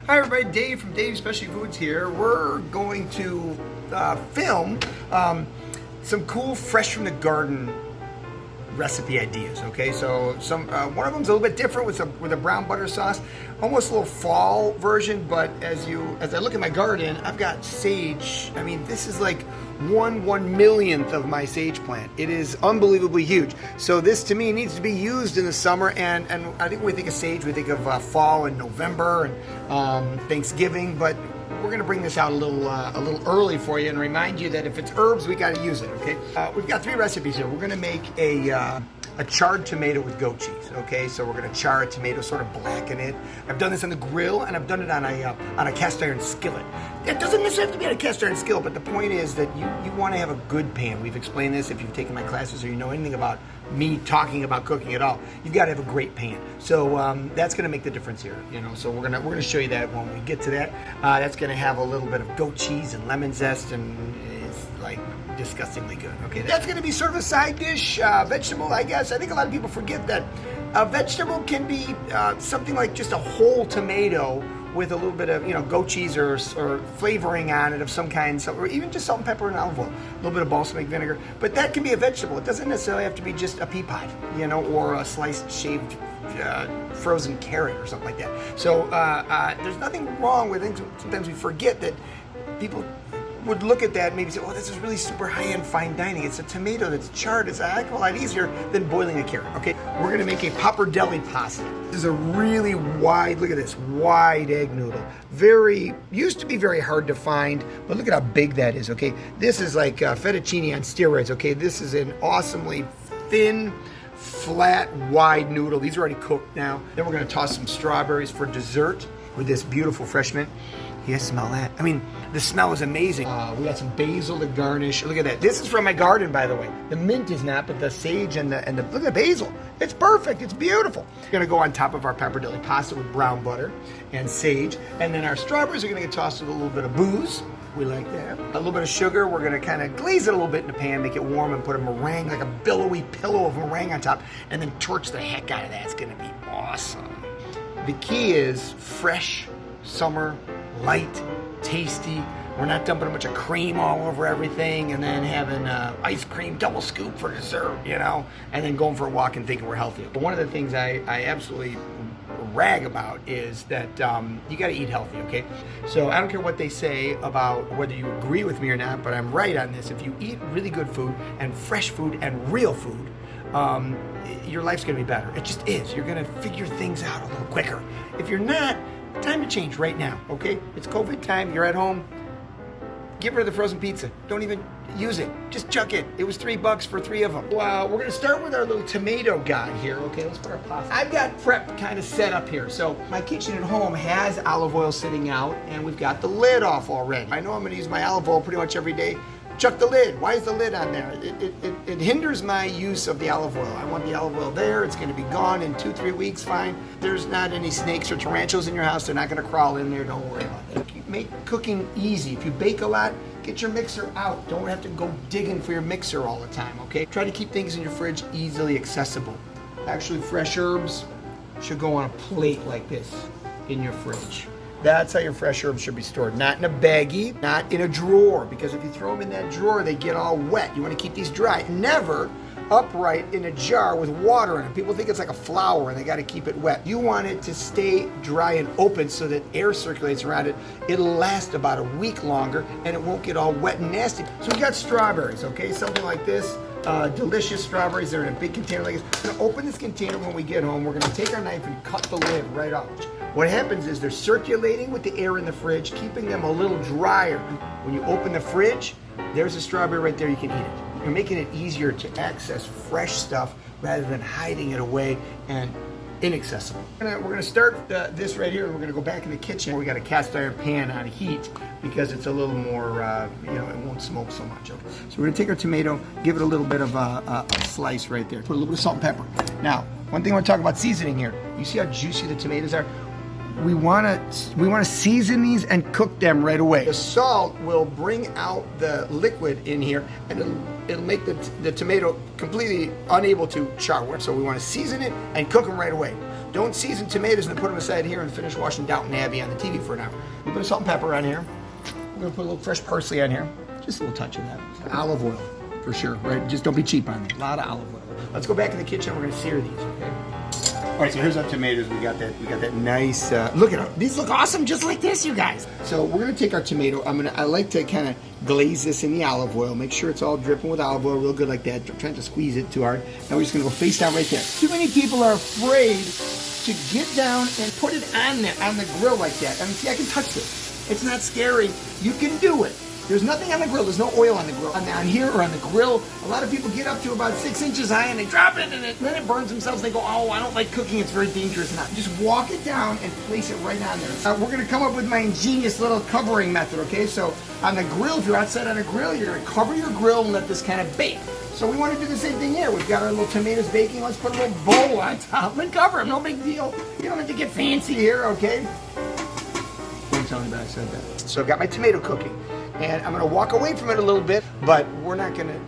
Hi everybody, Dave from Dave's Specialty Foods here. We're going to film some cool fresh from the garden recipe ideas. Okay, so one of them's a little bit different with a brown butter sauce, almost a little fall version. But as I look at my garden, I've got sage. I mean, this is like 1/1,000,000th of my sage plant. It is unbelievably huge. So this to me needs to be used in the summer, and I think when we think of sage, we think of fall and November and Thanksgiving, but we're going to bring this out a little early for you and remind you that if it's herbs, we got to use it. Okay, we've got 3 recipes here. We're going to make a charred tomato with goat cheese. Okay, so we're going to char a tomato, sort of blacken it. I've done this on the grill, and I've done it on a cast iron skillet. It doesn't necessarily have to be on a cast iron skillet, but the point is that you want to have a good pan. We've explained this if you've taken my classes or you know anything about me talking about cooking at all. You've got to have a great pan. So that's going to make the difference here. You know, so we're gonna show you that when we get to that. That's going to have a little bit of goat cheese and lemon zest, and it's like disgustingly good. Okay, that's going to be sort of a side dish, vegetable, I guess. I think a lot of people forget that a vegetable can be something like just a whole tomato with a little bit of, goat cheese or flavoring on it of some kind, or even just salt and pepper and olive oil, a little bit of balsamic vinegar. But that can be a vegetable. It doesn't necessarily have to be just a pea pod, or a sliced, shaved, frozen carrot or something like that. So there's nothing wrong with things. Sometimes we forget that people would look at that and maybe say, oh, this is really super high-end fine dining. It's a tomato that's charred. It's a heck of a lot easier than boiling a carrot, okay? We're gonna make a pappardelle pasta. This is a really wide, look at this, wide egg noodle. Used to be very hard to find, but look at how big that is, okay? This is like fettuccine on steroids, okay? This is an awesomely thin, flat, wide noodle. These are already cooked now. Then we're gonna toss some strawberries for dessert with this beautiful fresh mint. You guys smell that? I mean, the smell is amazing. We got some basil to garnish. Look at that. This is from my garden, by the way. The mint is not, but the sage and the look at the basil. It's perfect. It's beautiful. We're gonna go on top of our pappardelle pasta with brown butter and sage, and then our strawberries are gonna get tossed with a little bit of booze. We like that. A little bit of sugar. We're gonna kind of glaze it a little bit in the pan, make it warm, and put a meringue, like a billowy pillow of meringue on top, and then torch the heck out of that. It's gonna be awesome. The key is fresh, summer, light, tasty. We're not dumping a bunch of cream all over everything and then having ice cream double scoop for dessert, and then going for a walk and thinking we're healthy. But one of the things I absolutely rag about is that you got to eat healthy, okay? So I don't care what they say about whether you agree with me or not, but I'm right on this. If you eat really good food and fresh food and real food, your life's going to be better. It just is. You're going to figure things out a little quicker. If you're not, time to change right now, okay? It's COVID time. You're at home. Get rid of the frozen pizza. Don't even use it. Just chuck it. It was $3 for 3 of them. Well, we're going to start with our little tomato guy here, okay? Let's put our pasta. I've got prep kind of set up here. So my kitchen at home has olive oil sitting out, and we've got the lid off already. I know I'm going to use my olive oil pretty much every day. Chuck the lid. Why is the lid on there? It hinders my use of the olive oil. I want the olive oil there. It's going to be gone in 2-3 weeks, fine. There's not any snakes or tarantulas in your house. They're not going to crawl in there. Don't worry about it. Make cooking easy. If you bake a lot, get your mixer out. Don't have to go digging for your mixer all the time, okay? Try to keep things in your fridge easily accessible. Actually, fresh herbs should go on a plate like this in your fridge. That's how your fresh herbs should be stored. Not in a baggie, not in a drawer, because if you throw them in that drawer, they get all wet. You want to keep these dry. Never upright in a jar with water in it. People think it's like a flower and they got to keep it wet. You want it to stay dry and open so that air circulates around it. It'll last about a week longer and it won't get all wet and nasty. So we got strawberries, okay? Something like this. Delicious strawberries. They're in a big container like this. We're going to open this container when we get home. We're going to take our knife and cut the lid right off. What happens is they're circulating with the air in the fridge, keeping them a little drier. When you open the fridge, there's a strawberry right there. You can eat it. You're making it easier to access fresh stuff rather than hiding it away and inaccessible. We're gonna start this right here, and we're gonna go back in the kitchen where we got a cast iron pan on heat because it's a little more, it won't smoke so much. Okay. So we're gonna take our tomato, give it a little bit of a slice right there. Put a little bit of salt and pepper. Now, one thing I want to talk about seasoning here. You see how juicy the tomatoes are? We want to season these and cook them right away. The salt will bring out the liquid in here, and it'll make the tomato completely unable to char. So we want to season it and cook them right away. Don't season tomatoes and put them aside here and finish watching Downton Abbey on the TV for an hour. A little bit of salt and pepper on here. We're gonna put a little fresh parsley on here. Just a little touch of that. Olive oil, for sure, right? Just don't be cheap on it. A lot of olive oil. Let's go back in the kitchen. We're gonna sear these, okay? All right, so here's our tomatoes. We got that nice. Look at them. These look awesome, just like this, you guys. So we're gonna take our tomato. I like to kind of glaze this in the olive oil. Make sure it's all dripping with olive oil, real good like that. Trying to squeeze it too hard. Now we're just gonna go face down right there. Too many people are afraid to get down and put it on there on the grill like that. I mean, see, I can touch this. It's not scary. You can do it. There's nothing on the grill. There's no oil on the grill. On here or on the grill, a lot of people get up to about 6 inches high and they drop it and then it burns themselves. They go, oh, I don't like cooking. It's very dangerous. Now, just walk it down and place it right on there. We're going to come up with my ingenious little covering method, okay? So on the grill, if you're outside on a grill, you're going to cover your grill and let this kind of bake. So we want to do the same thing here. We've got our little tomatoes baking. Let's put a little bowl on top and cover them. No big deal. You don't have to get fancy here, okay? Don't tell me that I said that. So I've got my tomato cooking. And I'm gonna walk away from it a little bit, but we're not gonna,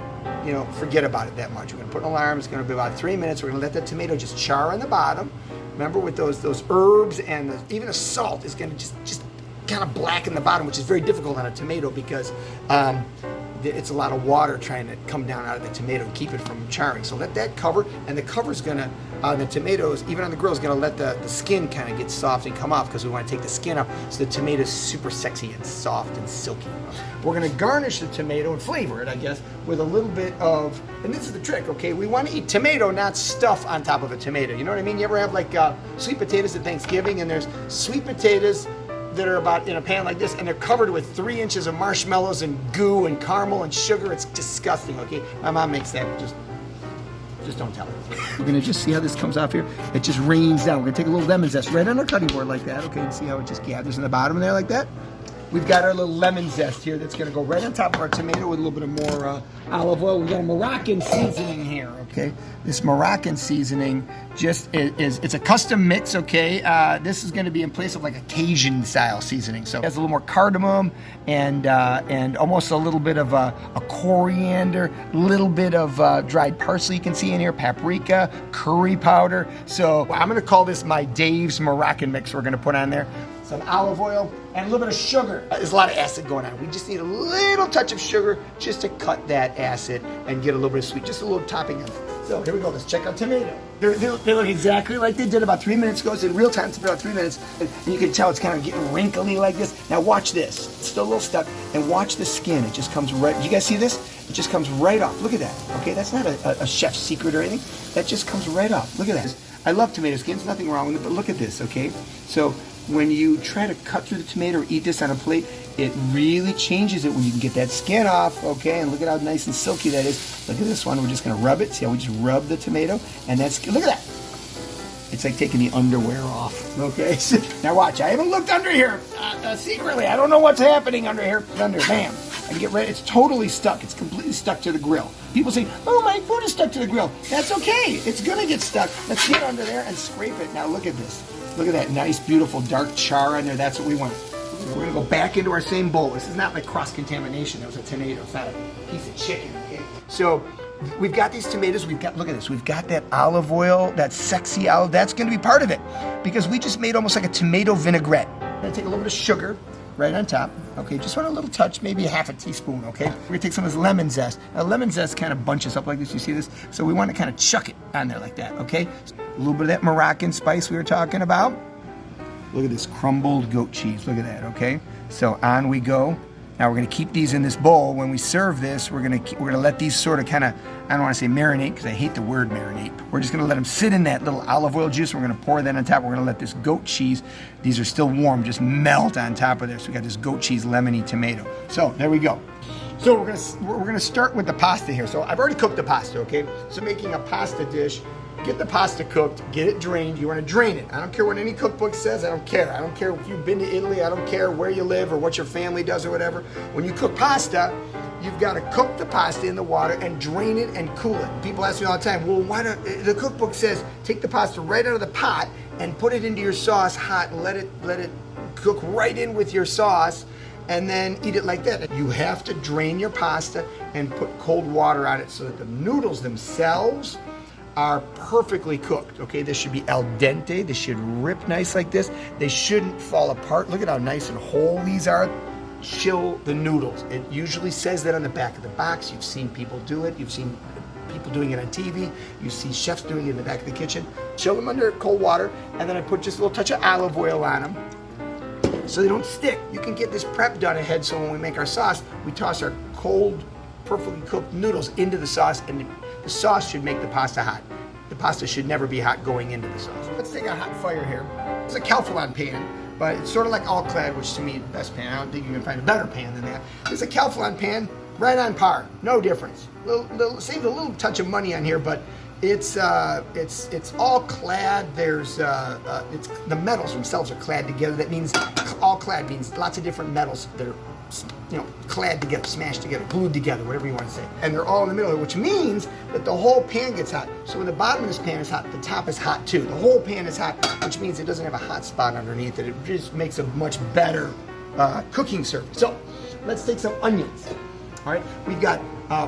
forget about it that much. We're gonna put an alarm. It's gonna be about 3 minutes. We're gonna let that tomato just char on the bottom. Remember, with those herbs and even the salt is gonna just kind of blacken the bottom, which is very difficult on a tomato because it's a lot of water trying to come down out of the tomato and keep it from charring. So let that cover, and the cover's gonna, the tomatoes, even on the grill, is gonna let the skin kind of get soft and come off because we want to take the skin off so the tomato's super sexy and soft and silky. We're gonna garnish the tomato and flavor it, I guess, with a little bit of, and this is the trick, okay? We want to eat tomato, not stuff on top of a tomato. You know what I mean? You ever have like sweet potatoes at Thanksgiving, and there's sweet potatoes that are about in a pan like this, and they're covered with 3 inches of marshmallows and goo and caramel and sugar. It's disgusting, okay? My mom makes that, just don't tell her. We're gonna just see how this comes off here. It just rains down. We're gonna take a little lemon zest right on our cutting board like that, okay? And see how it just gathers in the bottom there like that? We've got our little lemon zest here that's gonna go right on top of our tomato with a little bit of more olive oil. We've got a Moroccan seasoning here, okay? This Moroccan seasoning just it's a custom mix, okay? This is gonna be in place of like a Cajun style seasoning. So it has a little more cardamom and almost a little bit of a coriander, little bit of dried parsley you can see in here, paprika, curry powder. So I'm gonna call this my Dave's Moroccan mix we're gonna put on there. Some olive oil, and a little bit of sugar. There's a lot of acid going on. We just need a little touch of sugar just to cut that acid and get a little bit of sweet, just a little topping of it. So here we go, let's check out tomato. They look exactly like they did about 3 minutes ago. It's in real time, it's about 3 minutes. And you can tell it's kind of getting wrinkly like this. Now watch this, it's still a little stuck, and watch the skin. It just comes right, you guys see this? It just comes right off, look at that. Okay, that's not a chef's secret or anything. That just comes right off, look at that. I love tomato skins, nothing wrong with it, but look at this, okay? So when you try to cut through the tomato or eat this on a plate, it really changes it when you can get that skin off, okay? And look at how nice and silky that is. Look at this one, we're just gonna rub it. See how we just rub the tomato? And that's, look at that. It's like taking the underwear off, okay? Now watch, I haven't looked under here secretly. I don't know what's happening under here. Bam, I can get ready. It's totally stuck. It's completely stuck to the grill. People say, oh, my food is stuck to the grill. That's okay, it's gonna get stuck. Let's get under there and scrape it. Now look at this. Look at that nice, beautiful dark char on there. That's what we want. We're gonna go back into our same bowl. This is not like cross-contamination. That was a tomato. It's not a piece of chicken, okay? So we've got these tomatoes. Look at this. We've got that olive oil, that sexy olive. That's gonna be part of it because we just made almost like a tomato vinaigrette. I'm gonna take a little bit of sugar right on top. Okay, just want a little touch, maybe a half a teaspoon, okay? We're gonna take some of this lemon zest. Now lemon zest kind of bunches up like this, you see this? So we want to kind of chuck it on there like that, okay? A little bit of that Moroccan spice we were talking about. Look at this crumbled goat cheese, look at that, okay? So on we go. Now we're gonna keep these in this bowl. When we serve this, we're gonna let these sort of kind of, I don't wanna say marinate, because I hate the word marinate. We're just gonna let them sit in that little olive oil juice. We're gonna pour that on top. We're gonna let this goat cheese, these are still warm, just melt on top of there. So we got this goat cheese lemony tomato. So there we go. So we're gonna start with the pasta here. So I've already cooked the pasta, okay? So making a pasta dish, get the pasta cooked, get it drained. You want to drain it. I don't care what any cookbook says. I don't care. I don't care if you've been to Italy. I don't care where you live or what your family does or whatever. When you cook pasta, you've got to cook the pasta in the water and drain it and cool it. People ask me all the time, well, why don't, the cookbook says take the pasta right out of the pot and put it into your sauce hot and let it cook right in with your sauce and then eat it like that. You have to drain your pasta and put cold water on it so that the noodles themselves are perfectly cooked, okay? This should be al dente. They should rip nice like this. They shouldn't fall apart. Look at how nice and whole these are. Chill the noodles. It usually says that on the back of the box. You've seen people do it. You've seen people doing it on TV. You see chefs doing it in the back of the kitchen. Chill them under cold water, and then I put just a little touch of olive oil on them so they don't stick. You can get this prep done ahead, so when we make our sauce, we toss our cold, perfectly cooked noodles into the sauce, and the sauce should make the pasta hot. The pasta should never be hot going into the sauce. Let's take a hot fire here. It's a Calphalon pan, but it's sort of like All-Clad, which to me is the best pan. I don't think you can find a better pan than that. It's a Calphalon pan, right on par, no difference. Saved a little touch of money on here, but it's all clad. There's the metals themselves are clad together. That means all clad means lots of different metals that are, you know, clad together, smashed together, glued together, whatever you want to say. And they're all in the middle, which means that the whole pan gets hot. So when the bottom of this pan is hot, the top is hot too. The whole pan is hot, which means it doesn't have a hot spot underneath it. It just makes a much better cooking surface. So let's take some onions. All right, we've got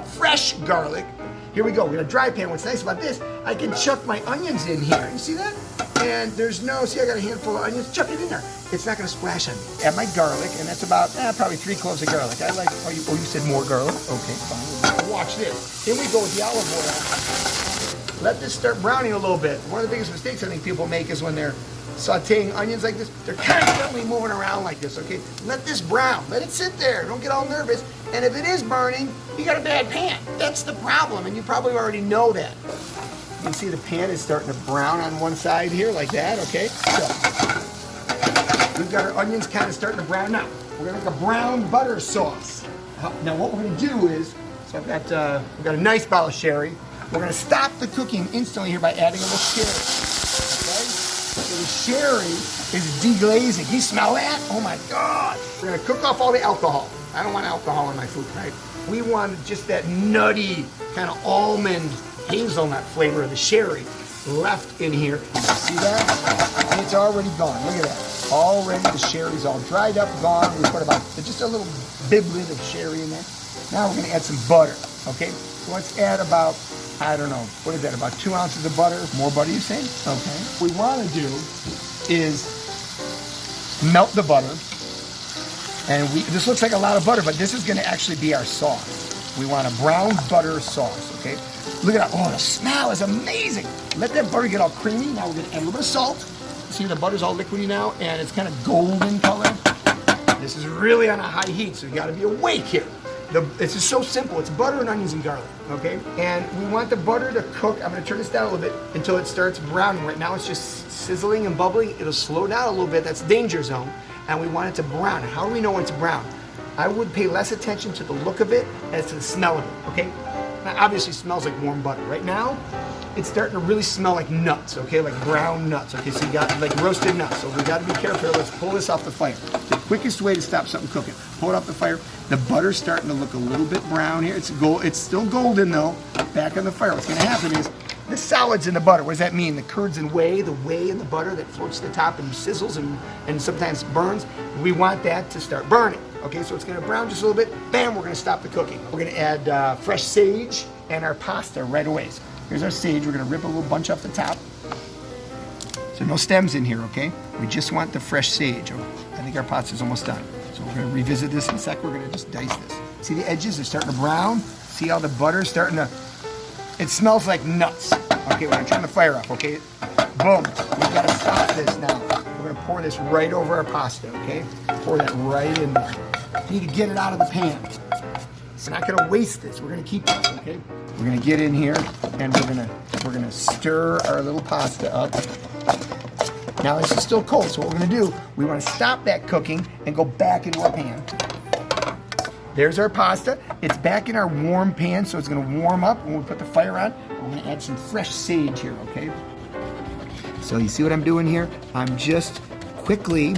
fresh garlic. Here we go. We got a dry pan. What's nice about this, I can chuck my onions in here. You see that? And there's no, see, I got a handful of onions. Chuck it in there. It's not going to splash on me. Add my garlic, and that's about probably 3 cloves of garlic. I like. Oh, you said more garlic? Okay, fine. Watch this. Here we go with the olive oil. Let this start browning a little bit. One of the biggest mistakes I think people make is when they're sauteing onions like this, they're constantly moving around like this, okay? Let this brown. Let it sit there. Don't get all nervous. And if it is burning, you got a bad pan. That's the problem, and you probably already know that. You can see the pan is starting to brown on one side here, like that, okay? So, we've got our onions kind of starting to brown. Now, we're gonna make a brown butter sauce. Now, what we're gonna do is, so we've got a nice bottle of sherry. We're gonna stop the cooking instantly here by adding a little sherry, okay? So the sherry is deglazing. You smell that? Oh my God. We're gonna cook off all the alcohol. I don't want alcohol in my food, right? We want just that nutty kind of almond hazelnut flavor of the sherry left in here. You see that? And it's already gone. Look at that. Already the sherry's all dried up, gone. We put about just a little biblet of sherry in there. Now we're gonna add some butter, okay? So let's add about, I don't know, what is that, about 2 ounces of butter? More butter, you say? Okay. What we wanna do is melt the butter. And this looks like a lot of butter, but this is gonna actually be our sauce. We want a brown butter sauce, okay? Look at that, oh, the smell is amazing. Let that butter get all creamy. Now we're gonna add a little bit of salt. See, the butter's all liquidy now, and it's kind of golden color. This is really on a high heat, so you gotta be awake here. It's just so simple. It's butter and onions and garlic, okay? And we want the butter to cook. I'm gonna turn this down a little bit until it starts browning. Right now it's just sizzling and bubbling. It'll slow down a little bit. That's danger zone. And we want it to brown. How do we know when it's brown? I would pay less attention to the look of it as to the smell of it, okay? Now, obviously it smells like warm butter. Right now, it's starting to really smell like nuts, okay? Like brown nuts, okay? So you got like roasted nuts. So we gotta be careful. Let's pull this off the fire. The quickest way to stop something cooking. Pull it off the fire. The butter's starting to look a little bit brown here. It's still golden though. Back on the fire. What's gonna happen is the solids in the butter. What does that mean? The curds and whey, the whey in the butter that floats to the top and sizzles and sometimes burns. We want that to start burning. Okay, so it's gonna brown just a little bit. Bam, we're gonna stop the cooking. We're gonna add fresh sage and our pasta right away. So here's our sage. We're gonna rip a little bunch off the top. So no stems in here, okay? We just want the fresh sage. I think our pasta's almost done. So we're gonna revisit this in a sec. We're gonna just dice this. See the edges are starting to brown? See how the butter's starting to, it smells like nuts. Okay, we're gonna turn the fire off, okay? Boom, we've gotta stop this now. We're gonna pour this right over our pasta, okay? Pour that right in there. You need to get it out of the pan. We're not gonna waste this, we're gonna keep this, okay? We're gonna get in here and we're gonna stir our little pasta up. Now this is still cold, so what we're gonna do, we wanna stop that cooking and go back into our pan. There's our pasta. It's back in our warm pan, so it's gonna warm up when we put the fire on. We're gonna add some fresh sage here, okay? So you see what I'm doing here? I'm just quickly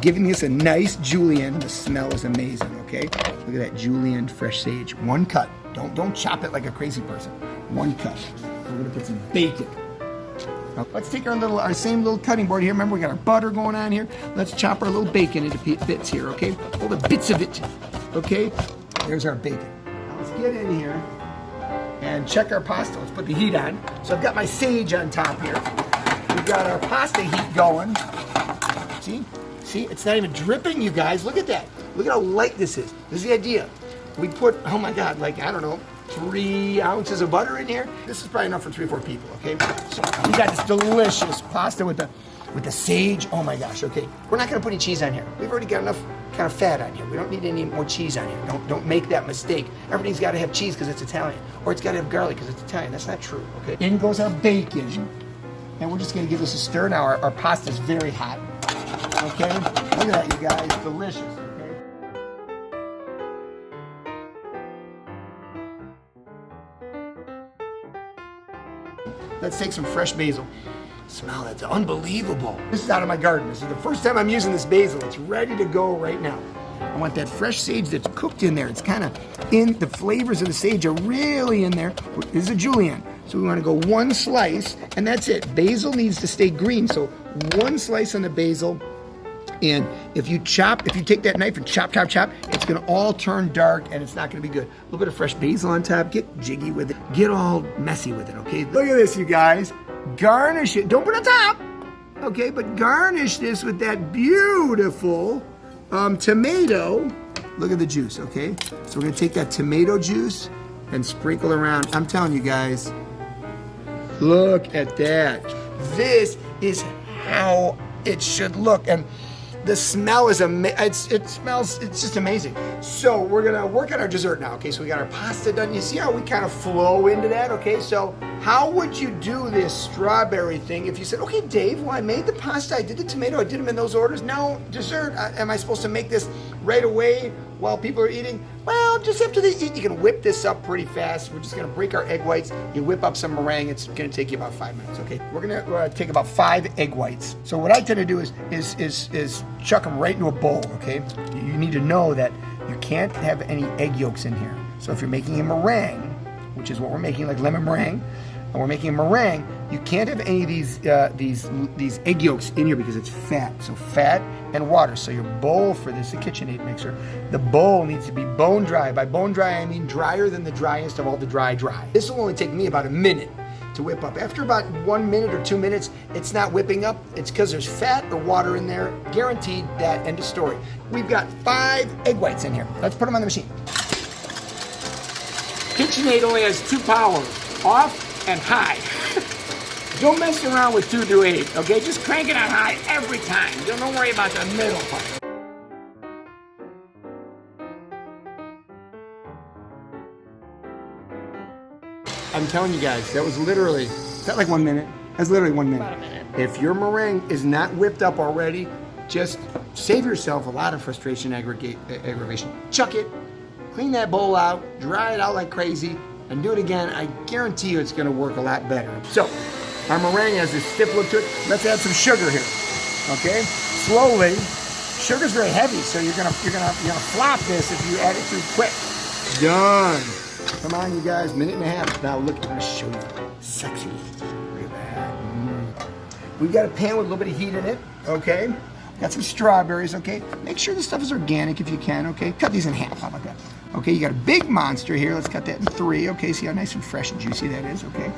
giving this a nice julienne. The smell is amazing, okay? Look at that julienne fresh sage. One cut. Don't chop it like a crazy person. One cut. We're gonna put some bacon. Now, let's take our same little cutting board here. Remember, we got our butter going on here. Let's chop our little bacon into bits here, okay? All the bits of it, okay? There's our bacon. Now let's get in here and check our pasta. Let's put the heat on. So I've got my sage on top here. We've got our pasta heat going. See? See, it's not even dripping, you guys. Look at that. Look at how light this is. This is the idea. We put, oh my God, like, I don't know, 3 ounces of butter in here. This is probably enough for 3 or 4 people, okay? So we got this delicious pasta with the sage. Oh my gosh, okay. We're not gonna put any cheese on here. We've already got enough kind of fat on here. We don't need any more cheese on here. Don't make that mistake. Everything's gotta have cheese because it's Italian, or it's gotta have garlic because it's Italian. That's not true, okay? In goes our bacon, and we're just gonna give this a stir. Now our pasta is very hot, okay? Look at that, you guys, delicious. Let's take some fresh basil. Smell, that's unbelievable. This is out of my garden. This is the first time I'm using this basil. It's ready to go right now. I want that fresh sage that's cooked in there. It's kind of in, the flavors of the sage are really in there. This is a julienne. So we want to go 1 slice, and that's it. Basil needs to stay green, so 1 slice on the basil. And if you take that knife and chop, it's gonna all turn dark and it's not gonna be good. A little bit of fresh basil on top, get jiggy with it, get all messy with it, okay? Look at this, you guys. Garnish it, don't put it on top, okay? But garnish this with that beautiful tomato. Look at the juice, okay? So we're gonna take that tomato juice and sprinkle around. I'm telling you guys, look at that. This is how it should look. And the smell is it's just amazing. So we're gonna work on our dessert now, okay? So we got our pasta done. You see how we kind of flow into that, okay? So how would you do this strawberry thing if you said, okay, Dave, well, I made the pasta, I did the tomato, I did them in those orders. Now, dessert, am I supposed to make this right away while people are eating? Well, just after they eat, you can whip this up pretty fast. We're just gonna break our egg whites. You whip up some meringue. It's gonna take you about 5 minutes, okay? We're gonna take about 5 egg whites. So what I tend to do is chuck them right into a bowl, okay? You need to know that you can't have any egg yolks in here. So if you're making a meringue, which is what we're making, like lemon meringue, and we're making a meringue, you can't have any of these egg yolks in here because it's fat. So fat and water. So your bowl for this, the KitchenAid mixer, the bowl needs to be bone dry. By bone dry, I mean drier than the driest of all the dry. This will only take me about a minute to whip up. After about 1 minute or 2 minutes, it's not whipping up. It's because there's fat or water in there. Guaranteed that, end of story. We've got 5 egg whites in here. Let's put them on the machine. KitchenAid only has 2 powers, off and high. Don't mess around with 2 to 8, okay? Just crank it on high every time. Don't worry about the middle part. I'm telling you guys, that was literally, is that like 1 minute? That's literally 1 minute. About a minute. If your meringue is not whipped up already, just save yourself a lot of frustration, aggravation. Chuck it, clean that bowl out, dry it out like crazy, and do it again. I guarantee you it's gonna work a lot better. So, our meringue has this stiff look to it. Let's add some sugar here, okay? Slowly. Sugar's very heavy, so you're gonna flop this if you add it too quick. Done. Come on, you guys, 1.5 minutes. Now look, I'm gonna show you. Sexy. Look at that. We've got a pan with a little bit of heat in it, okay? Got some strawberries, okay? Make sure the stuff is organic if you can, okay? Cut these in half, how about that? Okay, you got a big monster here. Let's cut that in 3, okay? See how nice and fresh and juicy that is, okay?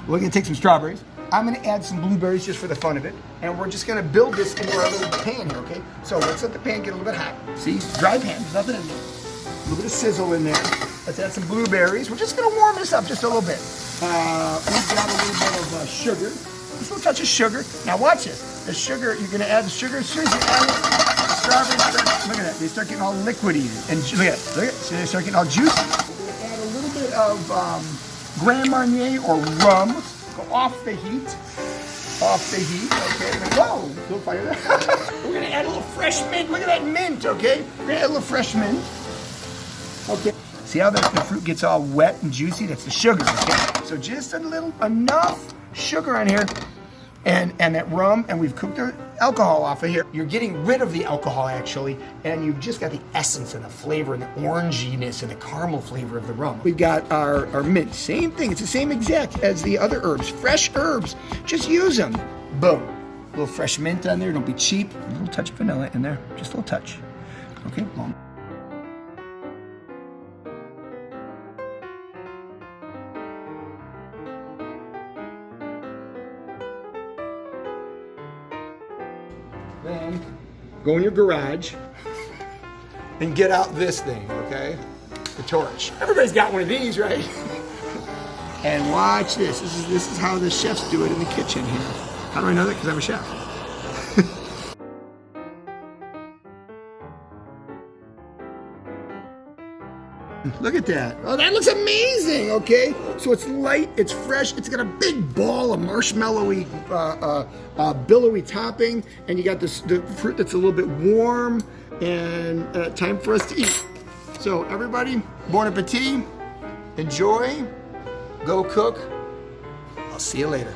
We're gonna take some strawberries. I'm gonna add some blueberries just for the fun of it. And we're just gonna build this into our little pan here, okay? So let's let the pan get a little bit hot. See, dry pan, there's nothing in there. A little bit of sizzle in there. Let's add some blueberries. We're just gonna warm this up just a little bit. We've got a little bit of sugar. Just a little touch of sugar. Now watch this. The sugar, you're gonna add the sugar. As soon as you add it, the strawberries start, look at that. They start getting all liquidy. And look at it, look at it. So they start getting all juicy. We're gonna add a little bit of Grand Marnier or rum. Go off the heat. Off the heat, okay. Whoa, don't fire that. We're gonna add a little fresh mint. Look at that mint, okay. We're gonna add a little fresh mint. Okay. See how the fruit gets all wet and juicy? That's the sugar, okay? So just a little, enough sugar on here and that rum, and we've cooked the alcohol off of here. You're getting rid of the alcohol actually, and you've just got the essence and the flavor and the oranginess and the caramel flavor of the rum. We've got our mint, same thing. It's the same exact as the other herbs, fresh herbs. Just use them. Boom. A little fresh mint on there, don't be cheap. A little touch of vanilla in there, just a little touch. Okay, boom. go in your garage and get out this thing, okay? The torch. Everybody's got one of these, right? And watch this. This is how the chefs do it in the kitchen here. How do I know that? Because I'm a chef. Look at that. Oh, that looks amazing, okay? So it's light, it's fresh, it's got a big ball of marshmallowy, billowy topping, and you got the fruit that's a little bit warm, and time for us to eat. So everybody, bon appetit, enjoy, go cook. I'll see you later.